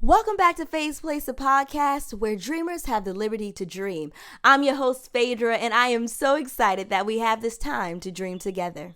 Welcome back to Faye's Place, a podcast where dreamers have the liberty to dream. I'm your host, Phaedra, and I am so excited that we have this time to dream together.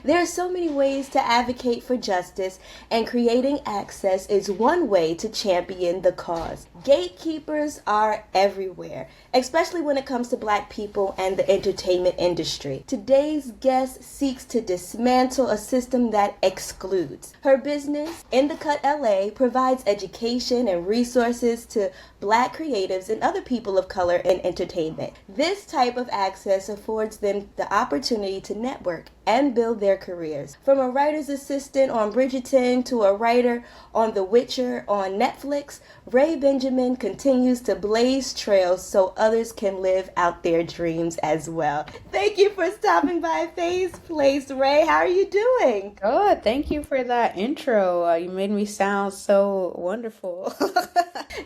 There are so many ways to advocate for justice, and creating access is one way to champion the cause. Gatekeepers are everywhere, especially when it comes to Black people and the entertainment industry. Today's guest seeks to dismantle a system that excludes. Her business, In the Cut LA, provides education and resources to Black creatives and other people of color in entertainment. This type of access affords them the opportunity to network and build their careers. From a writer's assistant on Bridgerton to a writer on The Witcher on Netflix, Rae Benjamin continues to blaze trails so others can live out their dreams as well. Thank you for stopping by Faye's Place, Rae. How are you doing? Good. Thank you for that intro. You made me sound so wonderful.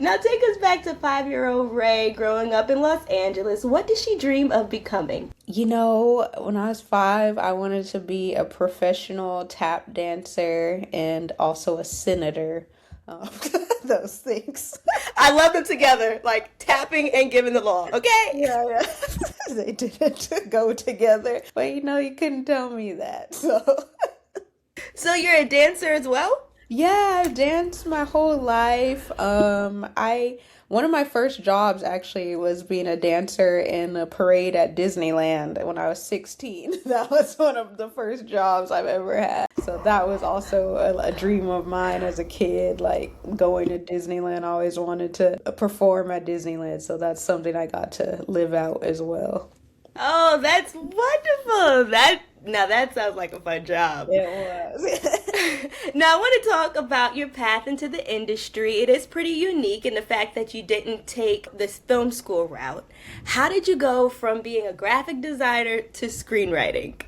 Now take us back to 5-year-old Rae growing up in Los Angeles. What did she dream of becoming? You know, when I was 5, I wanted to be a professional tap dancer and also a senator. Those things. I love them together, like tapping and giving the law, okay? Yeah. They didn't go together. But you know, you couldn't tell me that. So you're a dancer as well? Yeah, I've danced my whole life. One of my first jobs actually was being a dancer in a parade at Disneyland when I was 16. That was one of the first jobs I've ever had. So that was also a dream of mine as a kid, like going to Disneyland. I always wanted to perform at Disneyland. So that's something I got to live out as well. Oh, that's wonderful. Now that sounds like a fun job. It was. Now I want to talk about your path into the industry. It is pretty unique in the fact that you didn't take this film school route. How did you go from being a graphic designer to screenwriting?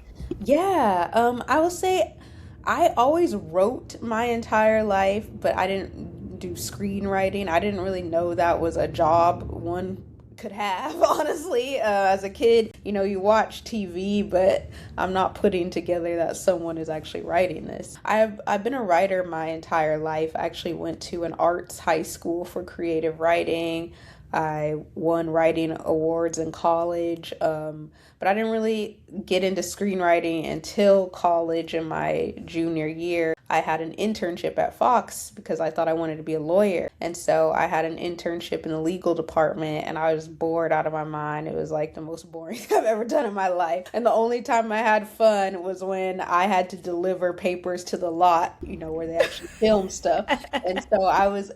Yeah, I will say I always wrote my entire life, but I didn't do screenwriting. I didn't really know that was a job one could have, honestly. As a kid, you know, you watch TV, but I'm not putting together that someone is actually writing this. I've been a writer my entire life. I actually went to an arts high school for creative writing. I won writing awards in college, but I didn't really get into screenwriting until college in my junior year. I had an internship at Fox because I thought I wanted to be a lawyer. And so I had an internship in the legal department and I was bored out of my mind. It was like the most boring thing I've ever done in my life. And the only time I had fun was when I had to deliver papers to the lot, you know, where they actually film stuff. And so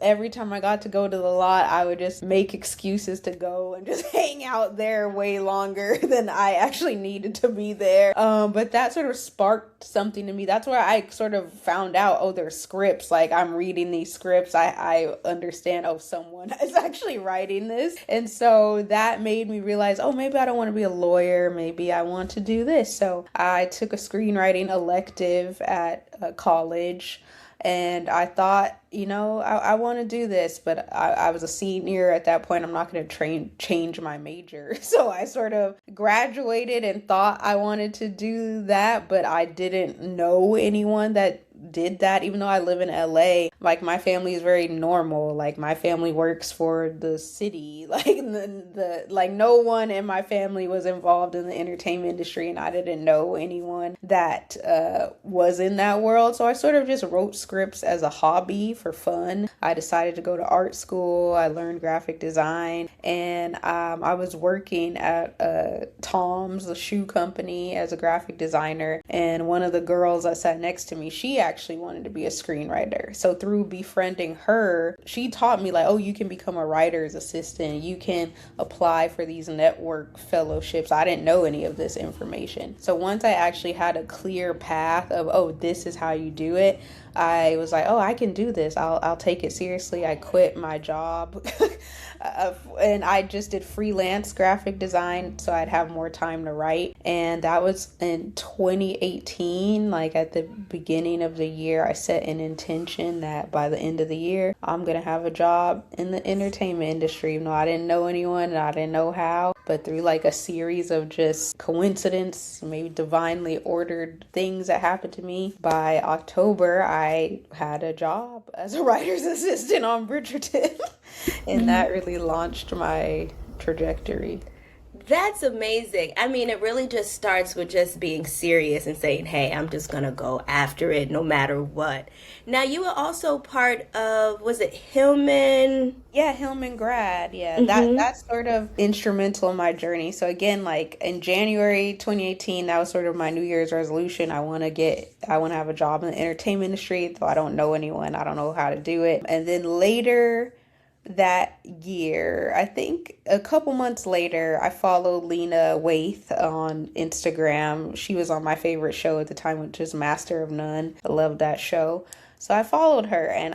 every time I got to go to the lot, I would just make excuses to go and just hang out there way longer than I actually needed to be there. But that sort of sparked something to me. That's where I sort of found out, oh, there's scripts. Like, I'm reading these scripts. I understand, oh, someone is actually writing this. And so that made me realize, oh, maybe I don't want to be a lawyer. Maybe I want to do this. So I took a screenwriting elective at college. And I thought, you know, I want to do this, but I was a senior at that point. I'm not going to change my major. So I sort of graduated and thought I wanted to do that, but I didn't know anyone that did that. Even though I live in LA, like, my family is very normal. Like, my family works for the city. Like, like, no one in my family was involved in the entertainment industry, and I didn't know anyone that was in that world. So I sort of just wrote scripts as a hobby for fun. I decided to go to art school. I learned graphic design, and I was working at Tom's, the shoe company, as a graphic designer. And one of the girls that sat next to me, she actually wanted to be a screenwriter. So through befriending her, she taught me, like, oh, you can become a writer's assistant. You can apply for these network fellowships. I didn't know any of this information. So once I actually had a clear path of, oh, this is how you do it, I was like, oh, I can do this. I'll take it seriously. I quit my job. And I just did freelance graphic design so I'd have more time to write. And that was in 2018. Like at the beginning of the year, I set an intention that by the end of the year, I'm going to have a job in the entertainment industry. No, I didn't know anyone and I didn't know how, but through like a series of just coincidence, maybe divinely ordered things that happened to me, by October, I had a job as a writer's assistant on Bridgerton. And that really launched my trajectory. That's amazing. I mean, it really just starts with just being serious and saying, hey, I'm just going to go after it no matter what. Now, you were also part of, was it Hillman? Yeah, Hillman grad. Yeah, that's sort of instrumental in my journey. So again, like in January 2018, that was sort of my New Year's resolution. I want to have a job in the entertainment industry, though I don't know anyone. I don't know how to do it. And then later that year, I think a couple months later, I followed Lena Waithe on Instagram. She was on my favorite show at the time, which is Master of None. I loved that show. So I followed her, and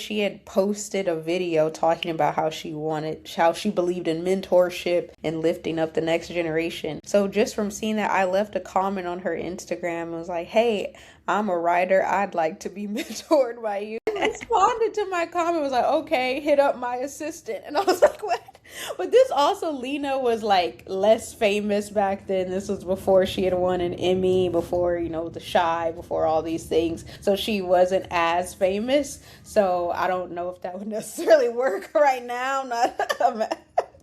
she had posted a video talking about how she believed in mentorship and lifting up the next generation. So just from seeing that, I left a comment on her Instagram and was like, hey, I'm a writer. I'd like to be mentored by you. Responded to my comment, was like, okay, hit up my assistant. And I was like, what? But this also, Lena was like less famous back then. This was before she had won an Emmy, before, The Chi, before all these things. So she wasn't as famous. So I don't know if that would necessarily work right now. I'm not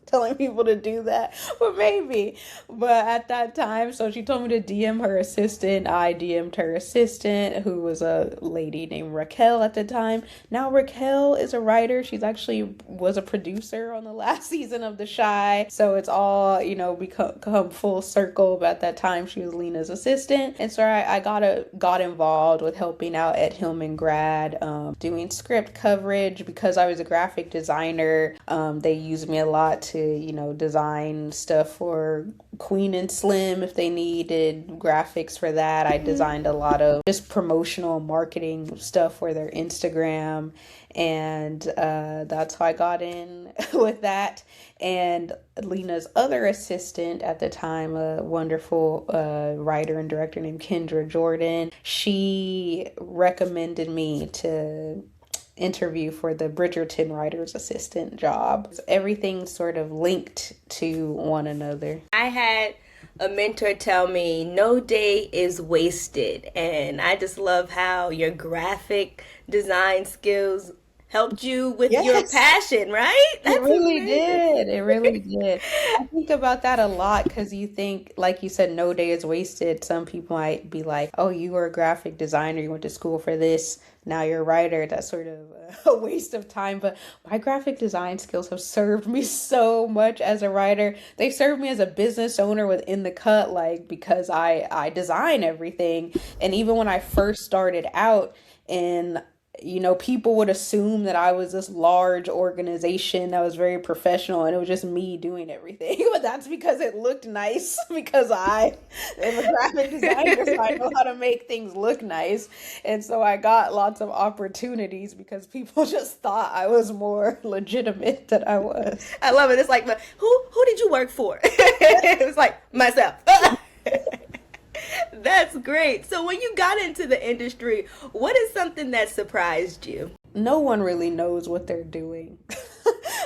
telling people to do that, but maybe. But at that time, so she told me to DM her assistant. I DM'd her assistant, who was a lady named Raquel at the time. Now Raquel is a writer. She's actually was a producer on the last season of The Chi. So it's all, become full circle. But at that time, she was Lena's assistant. And so I got involved with helping out at Hillman grad, doing script coverage. Because I was a graphic designer, they used me a lot to design stuff for Queen and Slim if they needed graphics for that. I designed a lot of just promotional marketing stuff for their Instagram, and that's how I got in with that. And Lena's other assistant at the time, a wonderful writer and director named Kendra Jordan, she recommended me to interview for the Bridgerton writer's assistant job. Everything sort of linked to one another. I had a mentor tell me no day is wasted, and I just love how your graphic design skills helped you with your passion, right? It really did. It really did. I think about that a lot because you think, like you said, no day is wasted. Some people might be like, oh, you were a graphic designer, you went to school for this, now you're a writer. That's sort of a waste of time. But my graphic design skills have served me so much as a writer. They served me as a business owner within the cut, like because I design everything. And even when I first started out, and people would assume that I was this large organization that was very professional, and it was just me doing everything. But that's because it looked nice, because I am a graphic designer, so I know how to make things look nice. And so I got lots of opportunities because people just thought I was more legitimate than I was. I love it. It's like, who did you work for? It was like, myself. That's great. So when you got into the industry, what is something that surprised you? No one really knows what they're doing.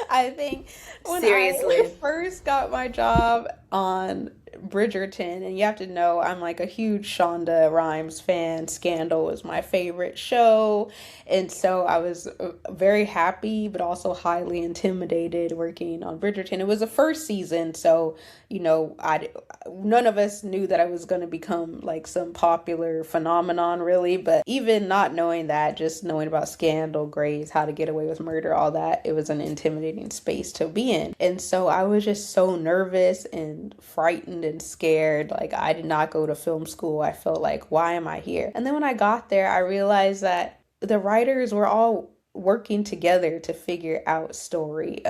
I think when Seriously. I first got my job on Bridgerton, and you have to know I'm like a huge Shonda Rhimes fan. Scandal was my favorite show, and so I was very happy but also highly intimidated working on Bridgerton. It was the first season, so none of us knew that I was going to become like some popular phenomenon really. But even not knowing that, just knowing about Scandal, Grace, How to Get Away with Murder, all that, it was an intimidating space to be in. And so I was just so nervous and frightened and scared. Like, I did not go to film school. I felt like, why am I here? And then when I got there, I realized that the writers were all working together to figure out story.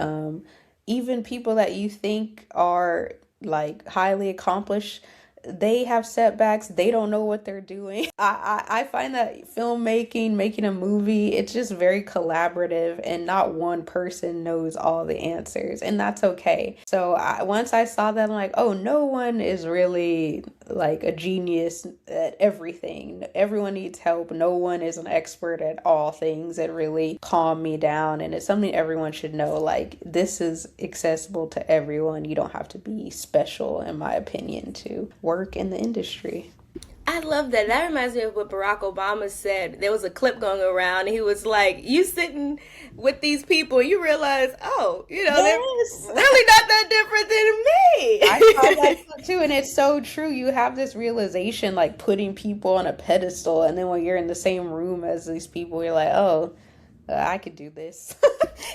Even people that you think are like highly accomplished, they have setbacks. They don't know what they're doing. I find that filmmaking, making a movie, it's just very collaborative, and not one person knows all the answers, and that's okay. So once I saw that, I'm like, oh, no one is really like a genius at everything. Everyone needs help. No one is an expert at all things. It really calmed me down, and it's something everyone should know. Like, this is accessible to everyone. You don't have to be special, in my opinion, to work in the industry. I love that. That reminds me of what Barack Obama said. There was a clip going around, and he was like, you sitting with these people, and you realize, oh, you know, Yes. they're really not that different than me. I saw that too, and it's so true. You have this realization, like putting people on a pedestal, and then when you're in the same room as these people, you're like, oh, I could do this.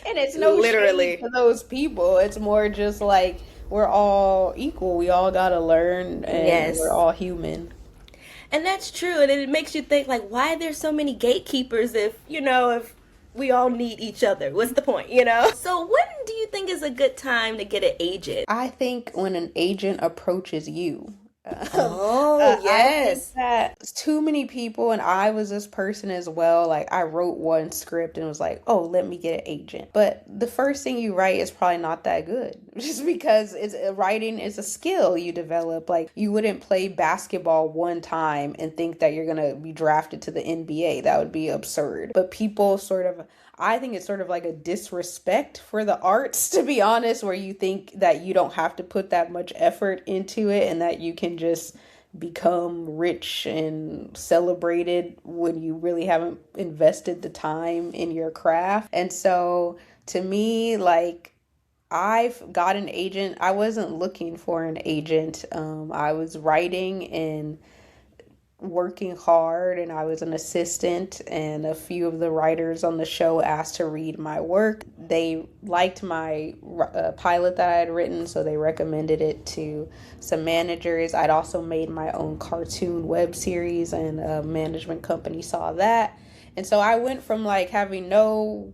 And it's no Literally shame to those people. It's more just like, we're all equal. We all gotta learn, and Yes. we're all human. And that's true. And it makes you think, like, why are there so many gatekeepers if we all need each other? What's the point, you know? So when do you think is a good time to get an agent? I think when an agent approaches you. Oh, yes. I think that too many people, and I was this person as well. Like, I wrote one script and was like, oh, let me get an agent. But the first thing you write is probably not that good, just because writing is a skill you develop. Like, you wouldn't play basketball one time and think that you're gonna be drafted to the NBA. That would be absurd. But people I think it's sort of like a disrespect for the arts, to be honest, where you think that you don't have to put that much effort into it and that you can just become rich and celebrated when you really haven't invested the time in your craft. And so to me, like, I've got an agent. I wasn't looking for an agent. I was writing and working hard, and I was an assistant, and a few of the writers on the show asked to read my work. They liked my pilot that I had written, so they recommended it to some managers. I'd also made my own cartoon web series, and a management company saw that. And so I went from like having no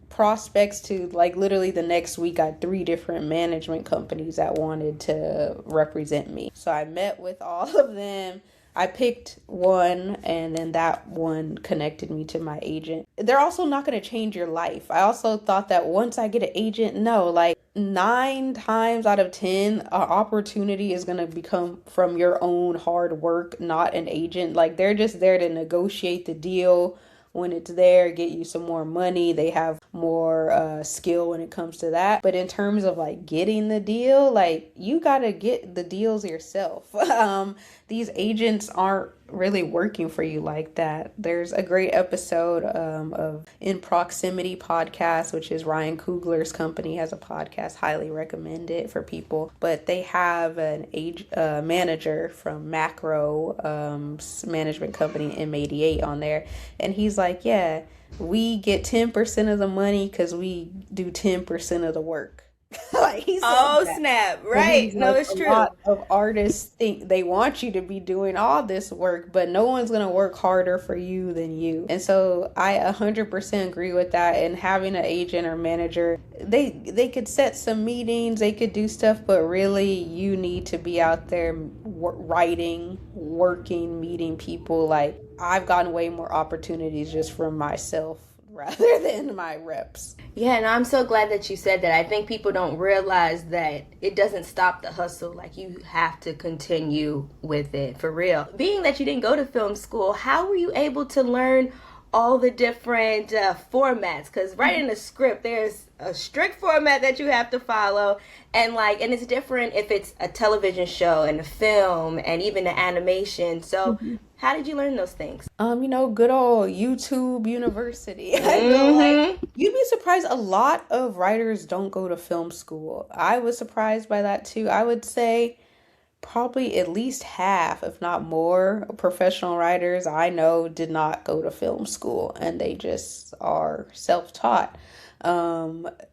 prospects to like literally the next week I had 3 different management companies that wanted to represent me. So I met with all of them. I picked one, and then that one connected me to my agent. They're also not going to change your life. I also thought that once I get an agent, no, like 9 times out of 10, an opportunity is going to become from your own hard work, not an agent. Like, they're just there to negotiate the deal. When it's there, get you some more money. They have more skill when it comes to that. But in terms of like getting the deal, like, you gotta get the deals yourself. These agents aren't really working for you like that. There's a great episode of In Proximity podcast, which is Ryan Coogler's company, has a podcast. Highly recommend it for people. But they have an manager from Macro management company, M88, on there, and he's like, yeah, we get 10% of the money because we do 10% of the work. Like, he said that. Snap. Right. No, Like, it's true. A lot of artists think they want you to be doing all this work, but no one's going to work harder for you than you. And so I 100% agree with that. And having an agent or manager, they could set some meetings, they could do stuff, but really you need to be out there writing, working, meeting people. Like, I've gotten way more opportunities just from myself rather than my reps. Yeah, and I'm so glad that you said that. I think people don't realize that it doesn't stop the hustle. Like, you have to continue with it, for real. Being that you didn't go to film school, how were you able to learn all the different formats? Because writing a script, there's a strict format that you have to follow, and it's different if it's a television show and a film and even the animation. So how did you learn those things? Good old YouTube University. I feel like you'd be surprised, a lot of writers don't go to film school. I was surprised by that too. I would say probably at least half, if not more, professional writers I know did not go to film school, and they just are self-taught.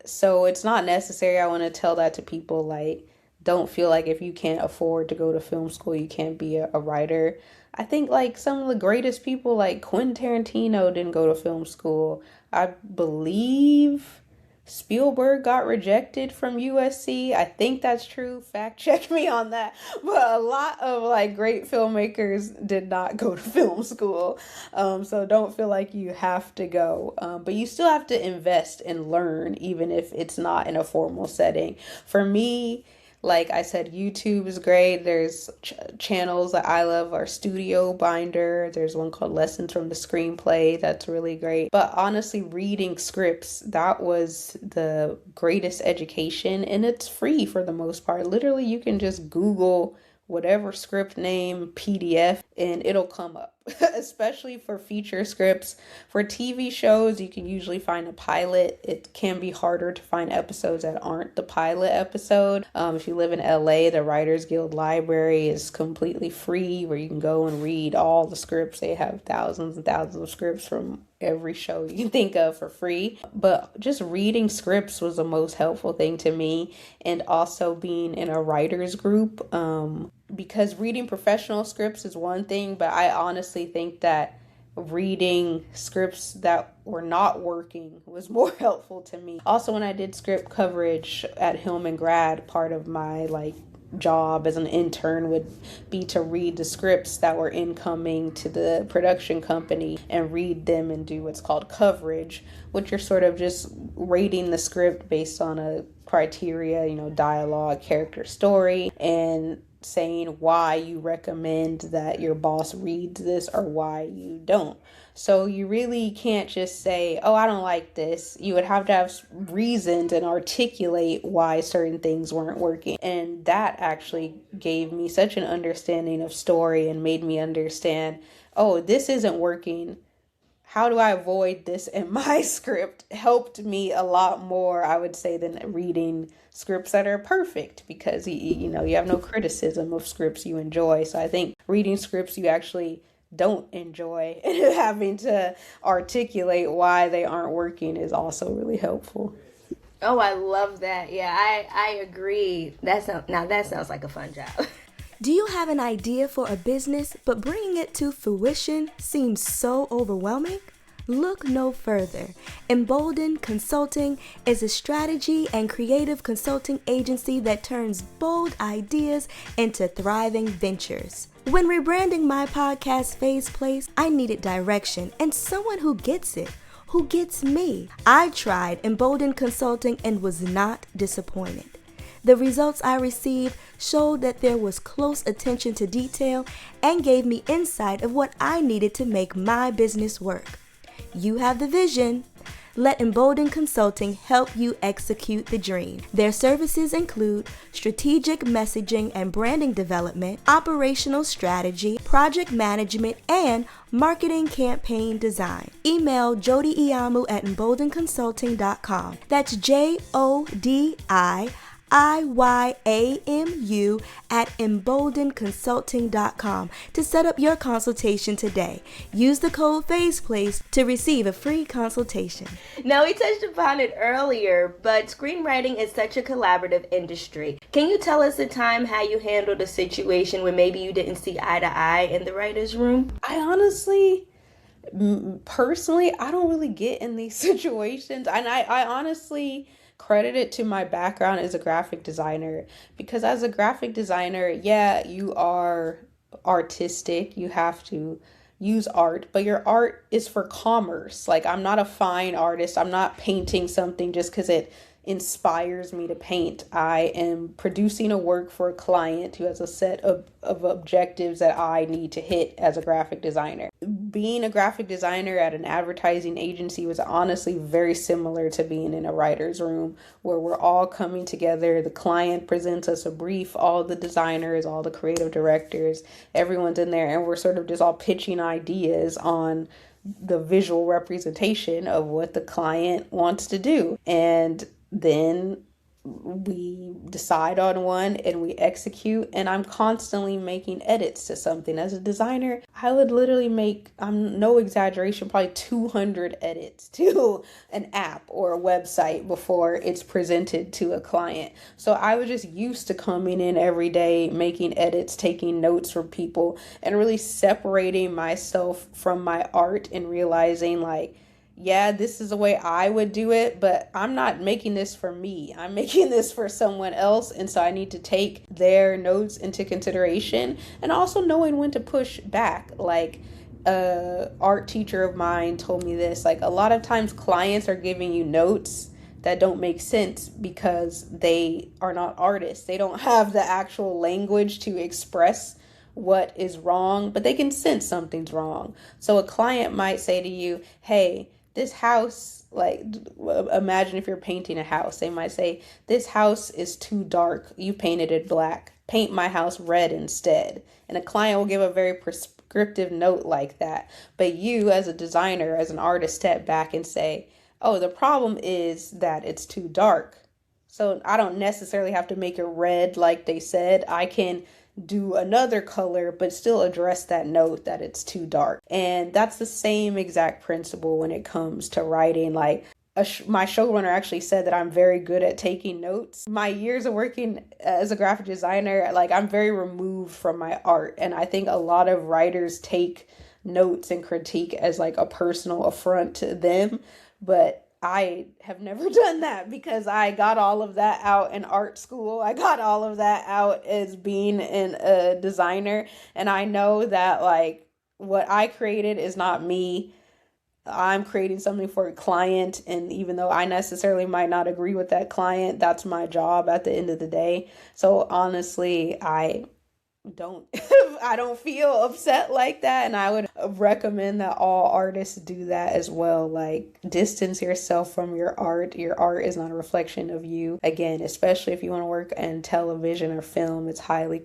So it's not necessary. I want to tell that to people. Like, don't feel like if you can't afford to go to film school, you can't be a writer. I think like some of the greatest people, like Quentin Tarantino, didn't go to film school. I believe Spielberg got rejected from USC. I think that's true. Fact check me on that. But a lot of like great filmmakers did not go to film school. So don't feel like you have to go. But you still have to invest and learn, even if it's not in a formal setting. For me, like I said, YouTube is great. There's channels that I love are Studio Binder. There's one called Lessons from the Screenplay. That's really great. But honestly, reading scripts, that was the greatest education, and it's free for the most part. Literally, you can just Google whatever script name, PDF, and it'll come up. Especially for feature scripts. For TV shows, you can usually find a pilot. It can be harder to find episodes that aren't the pilot episode. If you live in LA, the Writers Guild Library is completely free, where you can go and read all the scripts. They have thousands and thousands of scripts from every show you can think of for free. But just reading scripts was the most helpful thing to me, and also being in a writer's group, because reading professional scripts is one thing, but I honestly think that reading scripts that were not working was more helpful to me. Also, when I did script coverage at Hillman Grad, part of my job as an intern would be to read the scripts that were incoming to the production company and read them and do what's called coverage, which you're sort of just rating the script based on a criteria, dialogue, character, story, and saying why you recommend that your boss reads this or why you don't. So you really can't just say, oh, I don't like this. You would have to have reasons and articulate why certain things weren't working. And that actually gave me such an understanding of story and made me understand, oh, this isn't working. How do I avoid this in my script? Helped me a lot more, I would say, than reading scripts that are perfect, because you have no criticism of scripts you enjoy. So I think reading scripts you actually don't enjoy and having to articulate why they aren't working is also really helpful. Oh, I love that. Yeah, I agree. That sounds like a fun job. Do you have an idea for a business, but bringing it to fruition seems so overwhelming? Look no further. Emboldened Consulting is a strategy and creative consulting agency that turns bold ideas into thriving ventures. When rebranding my podcast Phase Place, I needed direction and someone who gets it. Who gets me? I tried Emboldened Consulting and was not disappointed. The results I received showed that there was close attention to detail and gave me insight of what I needed to make my business work. You have the vision. Let Emboldened Consulting help you execute the dream. Their services include strategic messaging and branding development, operational strategy, project management, and marketing campaign design. Email Jodi Iyamu at emboldenconsulting.com. That's JODIIYAMU at emboldenconsulting.com to set up your consultation today. Use the code PhasePlace to receive a free consultation. Now, we touched upon it earlier, but screenwriting is such a collaborative industry. Can you tell us a time how you handled a situation where maybe you didn't see eye to eye in the writer's room? I honestly, personally, I don't really get in these situations, and I honestly credit it to my background as a graphic designer, because as a graphic designer, yeah, you are artistic, you have to use art, but your art is for commerce. Like, I'm not a fine artist. I'm not painting something just because it inspires me to paint. I am producing a work for a client who has a set of objectives that I need to hit as a graphic designer. Being a graphic designer at an advertising agency was honestly very similar to being in a writer's room, where we're all coming together. The client presents us a brief, all the designers, all the creative directors, everyone's in there, and we're sort of just all pitching ideas on the visual representation of what the client wants to do. And then we decide on one and we execute, and I'm constantly making edits to something. As a designer, I would literally make, I'm no exaggeration, probably 200 edits to an app or a website before it's presented to a client. So I was just used to coming in every day, making edits, taking notes from people, and really separating myself from my art and realizing, like, yeah, this is the way I would do it, but I'm not making this for me. I'm making this for someone else. And so I need to take their notes into consideration, and also knowing when to push back. Like, a art teacher of mine told me this, like, a lot of times clients are giving you notes that don't make sense because they are not artists. They don't have the actual language to express what is wrong, but they can sense something's wrong. So a client might say to you, hey, this house, like, imagine if you're painting a house, they might say, this house is too dark. You painted it black. Paint my house red instead. And a client will give a very prescriptive note like that. But you, as a designer, as an artist, step back and say, oh, the problem is that it's too dark. So I don't necessarily have to make it red like they said. I can do another color, but still address that note that it's too dark. And that's the same exact principle when it comes to writing. Like, my showrunner actually said that I'm very good at taking notes. My years of working as a graphic designer, like, I'm very removed from my art. And I think a lot of writers take notes and critique as like a personal affront to them. But I have never done that because I got all of that out in art school. I got all of that out as being a designer. And I know that, like, what I created is not me. I'm creating something for a client. And even though I necessarily might not agree with that client, that's my job at the end of the day. So honestly, I don't I don't feel upset like that, and I would recommend that all artists do that as well. Like, distance yourself from your art. Your art is not a reflection of you. Again, especially if you want to work in television or film, it's highly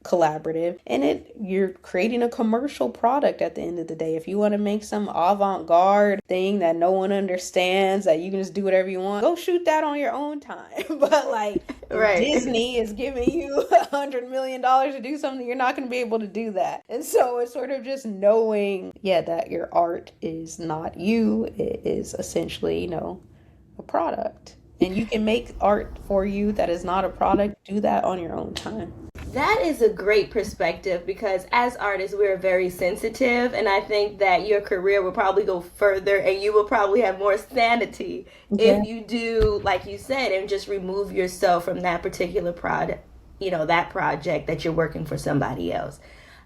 collaborative, and you're creating a commercial product at the end of the day. If you want to make some avant-garde thing that no one understands, that you can just do whatever you want, go shoot that on your own time. But like, right. Disney is giving you $100 million to do something, you're not going to be able to do that. And so it's sort of just knowing, that your art is not you. It is essentially, a product. And you can make art for you that is not a product. Do that on your own time. That is a great perspective, because as artists, we're very sensitive, and I think that your career will probably go further and you will probably have more sanity if you do, like you said, and just remove yourself from that particular product, that project that you're working for somebody else.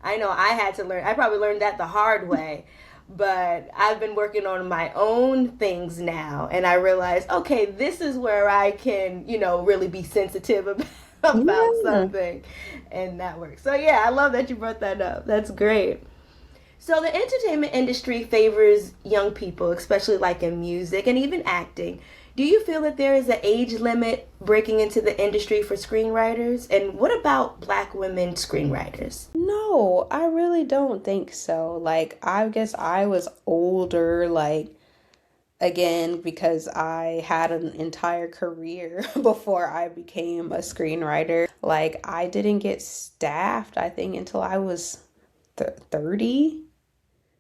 I know I had to learn, I probably learned that the hard way, but I've been working on my own things now, and I realized, okay, this is where I can, really be sensitive about something, and that works. So I love that you brought that up. That's great. So the entertainment industry favors young people, especially like in music and even acting. Do you feel that there is an age limit breaking into the industry for screenwriters? And what about Black women screenwriters? No, I really don't think so. Like, I guess I was older, like, again, because I had an entire career before I became a screenwriter. Like, I didn't get staffed, I think, until I was 30,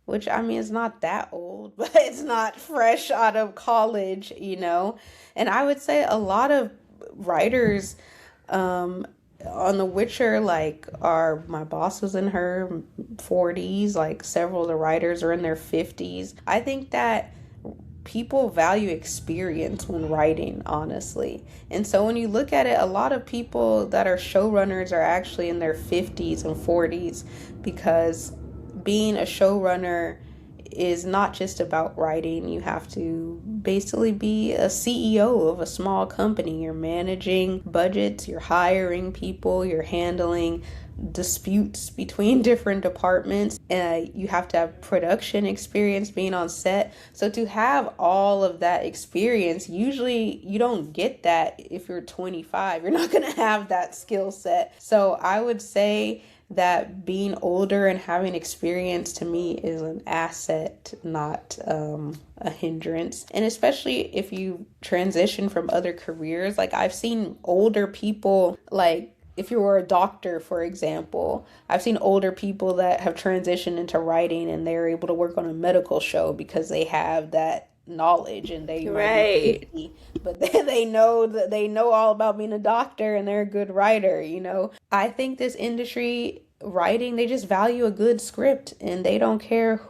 which, I mean, it's not that old, but it's not fresh out of college, And I would say a lot of writers on The Witcher, like, my boss was in her 40s, like, several of the writers are in their 50s. I think that people value experience when writing, honestly. And so when you look at it, a lot of people that are showrunners are actually in their 50s and 40s, because being a showrunner is not just about writing. You have to basically be a CEO of a small company. You're managing budgets, you're hiring people, you're handling disputes between different departments. You have to have production experience being on set. So to have all of that experience, usually you don't get that if you're 25. You're not going to have that skill set. So I would say that being older and having experience, to me, is an asset, not a hindrance. And especially if you transition from other careers, like, I've seen older people, like, if you were a doctor, for example, I've seen older people that have transitioned into writing, and they're able to work on a medical show because they have that knowledge, and they right. 50, but they know all about being a doctor, and they're a good writer. I think this industry, writing, they just value a good script, and they don't care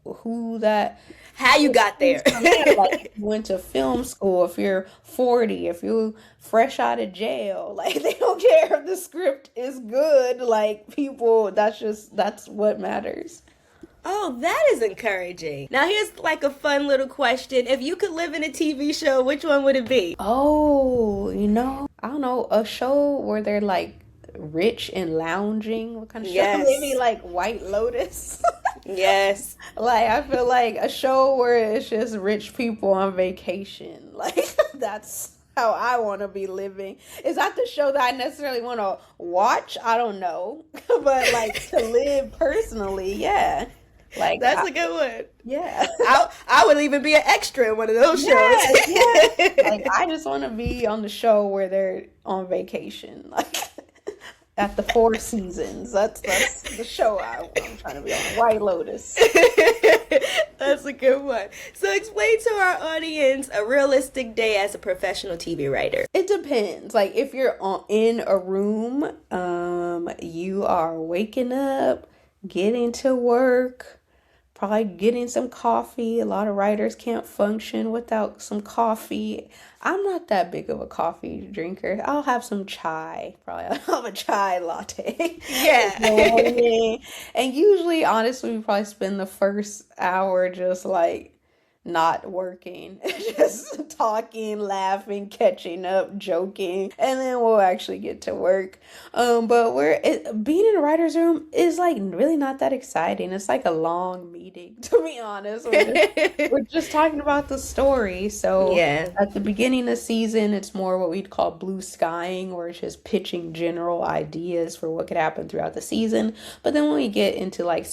who that how you got there. Like if you went to film school, if you're 40, if you fresh out of jail, like they don't care if the script is good. Like people, that's what matters. Oh, that is encouraging. Now, here's like a fun little question. If you could live in a TV show, which one would it be? Oh, I don't know, a show where they're like rich and lounging. What kind of show? Yes. Maybe like White Lotus. Yes. Like I feel like a show where it's just rich people on vacation. Like that's how I want to be living. Is that the show that I necessarily want to watch? I don't know. But like to live personally, yeah. Like That's a good one. Yeah. I would even be an extra in one of those shows. Yes. Like I just want to be on the show where they're on vacation, like at the Four Seasons. That's the show I'm trying to be on. White Lotus. That's a good one. So explain to our audience a realistic day as a professional TV writer. It depends. Like if you're in a room, you are waking up, getting to work, probably getting some coffee. A lot of writers can't function without some coffee. I'm not that big of a coffee drinker. I'll have some chai. Probably I'll have a chai latte. Yeah. And usually, honestly, we probably spend the first hour just like not working, just talking, laughing, catching up, joking, and then we'll actually get to work. But being in a writer's room is like really not that exciting. It's like a long meeting, to be honest. We're just talking about the story. So Yeah. at the beginning of the season, it's more what we'd call blue skying, where it's just pitching general ideas for what could happen throughout the season. But then when we get into like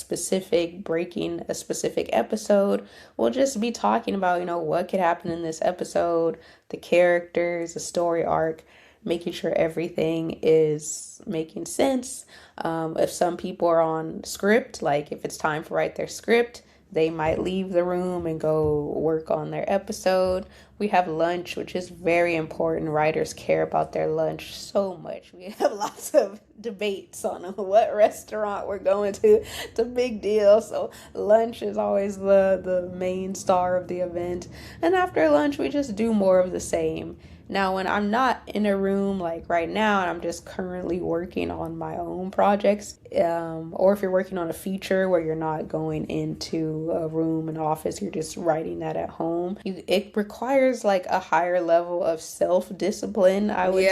breaking a specific episode, we'll just be talking about, what could happen in this episode, the characters, the story arc, making sure everything is making sense. If some people are on script, like if it's time to write their script, they might leave the room and go work on their episode. We have lunch, which is very important. Writers care about their lunch so much. We have lots of debates on what restaurant we're going to. It's a big deal. So lunch is always the main star of the event. And after lunch, we just do more of the same. Now, when I'm not in a room like right now, and I'm just currently working on my own projects, or if you're working on a feature where you're not going into a room, an office, you're just writing that at home, it requires like a higher level of self-discipline, I would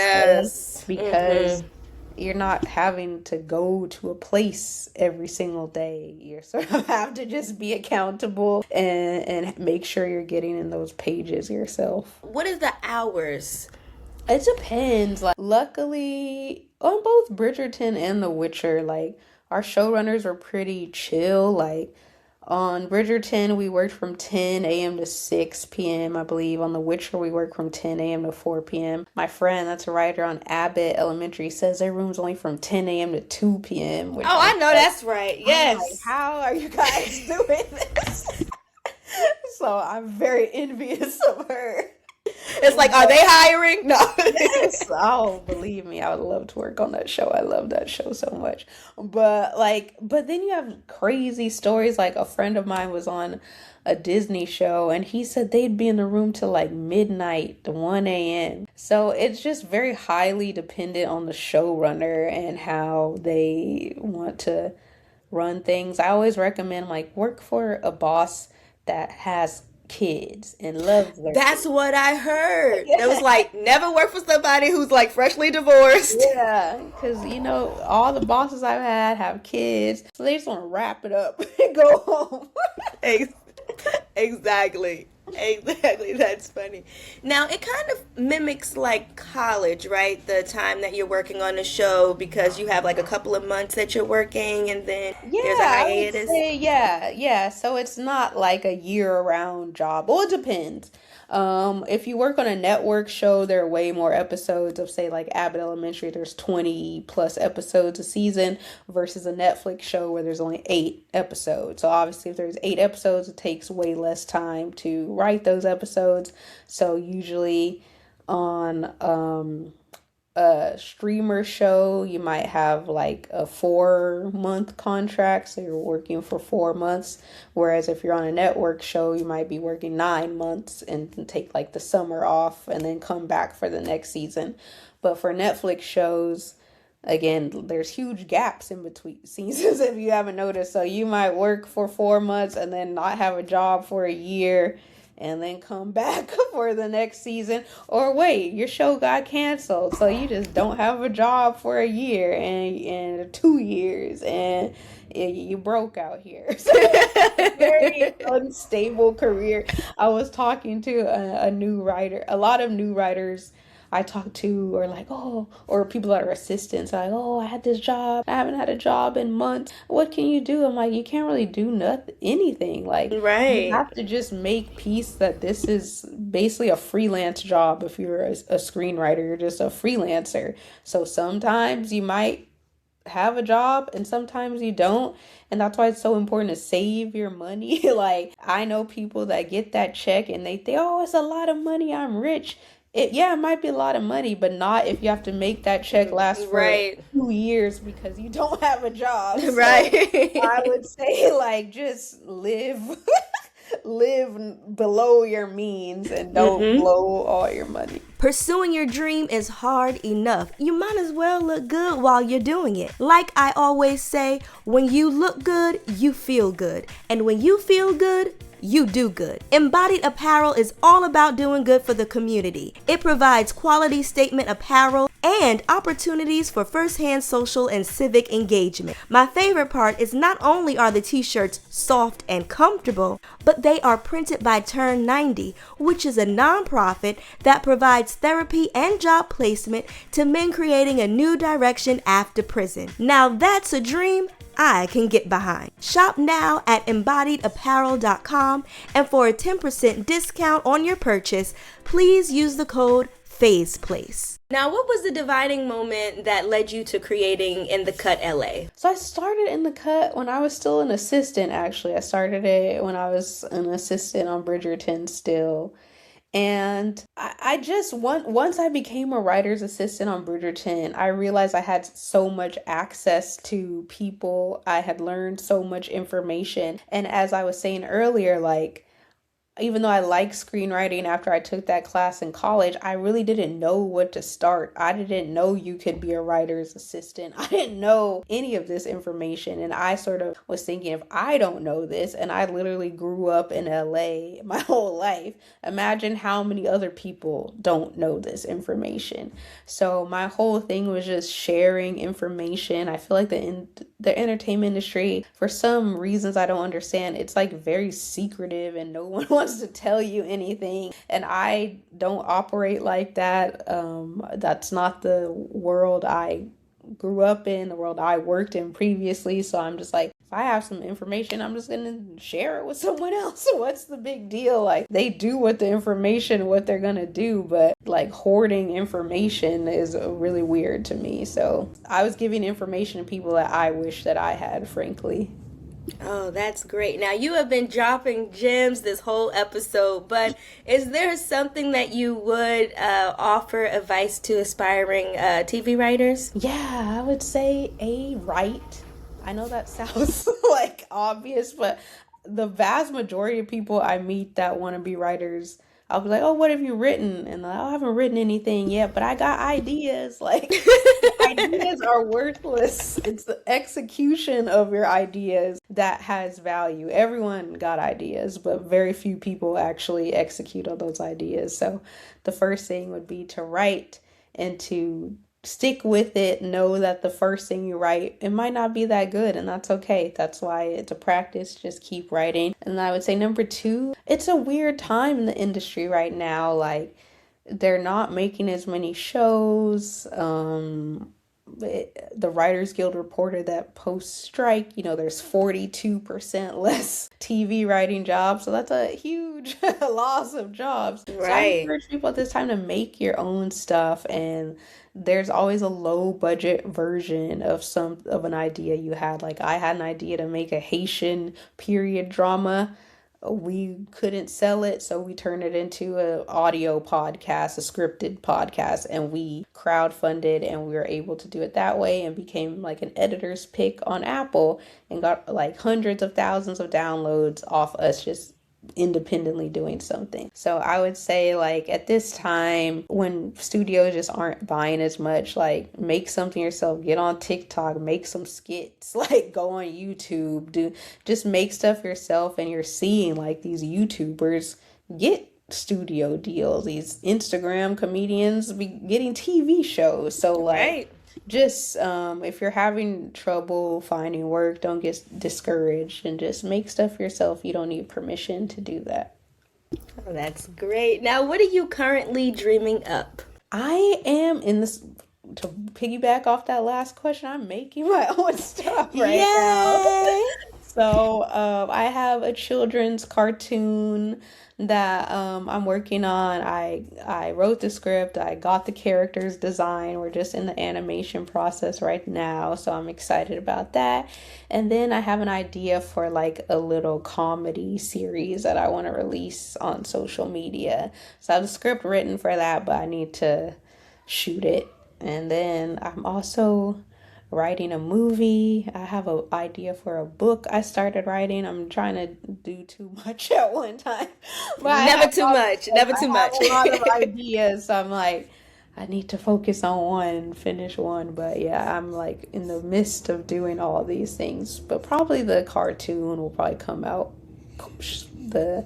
say, because you're not having to go to a place every single day. You sort of have to just be accountable and make sure you're getting in those pages yourself. What is the hours? It depends. Like, luckily, on both Bridgerton and The Witcher, like, our showrunners were pretty chill. Like, on Bridgerton, we worked from 10 a.m. to 6 p.m., I believe. On The Witcher, we worked from 10 a.m. to 4 p.m. My friend, that's a writer on Abbott Elementary, says their room's only from 10 a.m. to 2 p.m. Oh, I know that's right. Yes. Like, how are you guys doing this? So I'm very envious of her. It's like, are they hiring? No. Oh, believe me, I would love to work on that show. I love that show so much. But then you have crazy stories. Like a friend of mine was on a Disney show and he said they'd be in the room till like midnight to 1 a.m. So it's just very highly dependent on the showrunner and how they want to run things. I always recommend like work for a boss that has kids and loves their That's kids. what I heard. It was like, never work for somebody who's like freshly divorced. Yeah, because all the bosses I've had have kids, so they just want to wrap it up and go home. Exactly. That's funny. Now, it kind of mimics like college, right? The time that you're working on the show, because you have like a couple of months that you're working and then there's a hiatus. I would say, yeah. So it's not like a year-round job. Well, it depends. If you work on a network show, there are way more episodes of, say, like Abbott Elementary. There's 20 plus episodes a season versus a Netflix show where there's only 8 episodes. So obviously if there's 8 episodes, it takes way less time to write those episodes. So usually on a streamer show, you might have like a 4-month contract, so you're working for 4 months. Whereas if you're on a network show, you might be working 9 months and take like the summer off and then come back for the next season. But for Netflix shows, again, there's huge gaps in between seasons if you haven't noticed. So you might work for 4 months and then not have a job for a year and then come back for the next season. Or wait, your show got canceled, so you just don't have a job for a year and 2 years, and you broke out here. So very unstable career. I was talking to a new writer. A lot of new writers I talk to are like, oh, or people that are assistants are like, oh, I had this job. I haven't had a job in months. What can you do? I'm like, you can't really do anything. Like, Right. you have to just make peace that this is basically a freelance job. If you're a screenwriter, you're just a freelancer. So sometimes you might have a job and sometimes you don't, and that's why it's so important to save your money. Like, I know people that get that check and they think, oh, it's a lot of money, I'm rich. It might be a lot of money, but not if you have to make that check last for Right. 2 years because you don't have a job. So Right. I would say, like, just live below your means and don't blow all your money. Pursuing your dream is hard enough. You might as well look good while you're doing it. Like I always say, when you look good, you feel good. And when you feel good, you do good. Embodied Apparel is all about doing good for the community. It provides quality statement apparel and opportunities for firsthand social and civic engagement. My favorite part is not only are the t-shirts soft and comfortable, but they are printed by Turn 90, which is a nonprofit that provides therapy and job placement to men creating a new direction after prison. Now that's a dream I can get behind. Shop now at embodiedapparel.com, and for a 10% discount on your purchase, please use the code FAZEPLACE. Now, what was the dividing moment that led you to creating In the Cut LA? So I started In the Cut when I was still an assistant, actually. I started it when I was an assistant on Bridgerton still. And I just, once I became a writer's assistant on Bridgerton, I realized I had so much access to people. I had learned so much information. And as I was saying earlier, like, even though I liked screenwriting after I took that class in college, I really didn't know what to start. I didn't know you could be a writer's assistant. I didn't know any of this information. And I sort of was thinking, if I don't know this, and I literally grew up in LA my whole life, imagine how many other people don't know this information. So my whole thing was just sharing information. I feel like the entertainment industry, for some reasons I don't understand, it's like very secretive and no one wants to tell you anything, and I don't operate like that. That's not the world I grew up in, the world I worked in previously. So I'm just like, if I have some information, I'm just gonna share it with someone else. What's the big deal? Like, they do with the information what they're gonna do, but like hoarding information is really weird to me. So I was giving information to people that I wish that I had, frankly. Oh, that's great. Now, you have been dropping gems this whole episode, but is there something that you would offer advice to aspiring TV writers? Yeah, I would say write. I know that sounds like obvious, but the vast majority of people I meet that want to be writers, I'll be like, oh, what have you written? And I haven't written anything yet, but I got ideas. Like, ideas are worthless. It's the execution of your ideas that has value. Everyone got ideas, but very few people actually execute on those ideas. So the first thing would be to write and to stick with it. Know that the first thing you write, it might not be that good, and that's okay. That's why it's a practice. Just keep writing. And I would say number 2, it's a weird time in the industry right now. Like, they're not making as many shows. The Writers Guild reported that post-strike, there's 42% less TV writing jobs. So that's a huge loss of jobs. Right. So I encourage people at this time to make your own stuff, and there's always a low budget version of an idea you had. Like, I had an idea to make a Haitian period drama. we couldn't sell it, so we turned it into an audio podcast, a scripted podcast, and we crowdfunded, and we were able to do it that way and became like an editor's pick on Apple and got like hundreds of thousands of downloads off us just independently doing something. So I would say, like, at this time when studios just aren't buying as much, like, make something yourself, get on TikTok, make some skits, like, go on YouTube, just make stuff yourself. And you're seeing like these YouTubers get studio deals, these Instagram comedians be getting TV shows. So like, right. Just if you're having trouble finding work, don't get discouraged and just make stuff yourself. You don't need permission to do that. Oh, that's great. Now, what are you currently dreaming up? I am in this, to piggyback off that last question, I'm making my own stuff right now. So I have a children's cartoon that I'm working on. I wrote the script, I got the characters design. We're just in the animation process right now, so I'm excited about that. And then I have an idea for like a little comedy series that I want to release on social media. So I have a script written for that, but I need to shoot it. And then I'm also writing a movie. I have an idea for a book I started writing. I'm trying to do too much at one time. But never too much. I have a lot of ideas. So I'm like, I need to focus on one, finish one. But yeah, I'm like in the midst of doing all these things. But probably the cartoon will probably come out the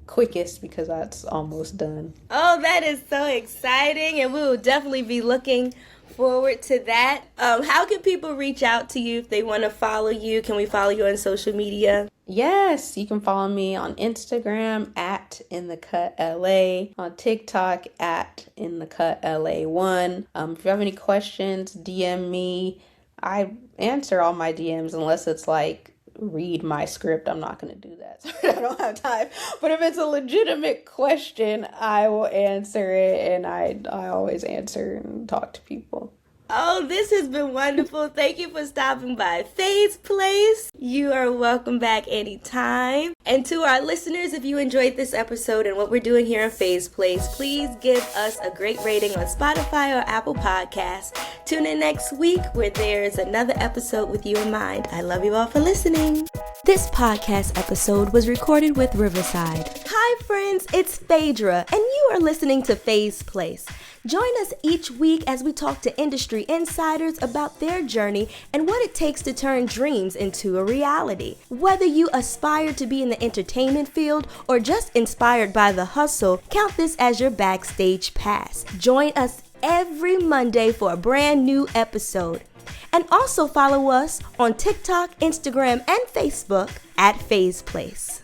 quickest because that's almost done. Oh, that is so exciting. And we will definitely be looking forward to that. How can people reach out to you if they want to follow you? Can we follow you on social media? Yes, you can follow me on Instagram at InTheCutLA, on TikTok at InTheCutLA1. If you have any questions, DM me. I answer all my DMs unless it's like, read my script. I'm not going to do that. Sorry, I don't have time. But if it's a legitimate question, I will answer it, and I always answer and talk to people. Oh, this has been wonderful. Thank you for stopping by Faye's Place. You are welcome back anytime. And to our listeners, if you enjoyed this episode and what we're doing here in Faye's Place, please give us a great rating on Spotify or Apple Podcasts. Tune in next week where there's another episode with you in mind. I love you all for listening. This podcast episode was recorded with Riverside. Hi friends, it's Phaedra, and you are listening to Faye's Place. Join us each week as we talk to industry insiders about their journey and what it takes to turn dreams into a reality. Whether you aspire to be in the entertainment field or just inspired by the hustle, count this as your backstage pass. Join us every Monday for a brand new episode. And also follow us on TikTok, Instagram, and Facebook at Faye's Place.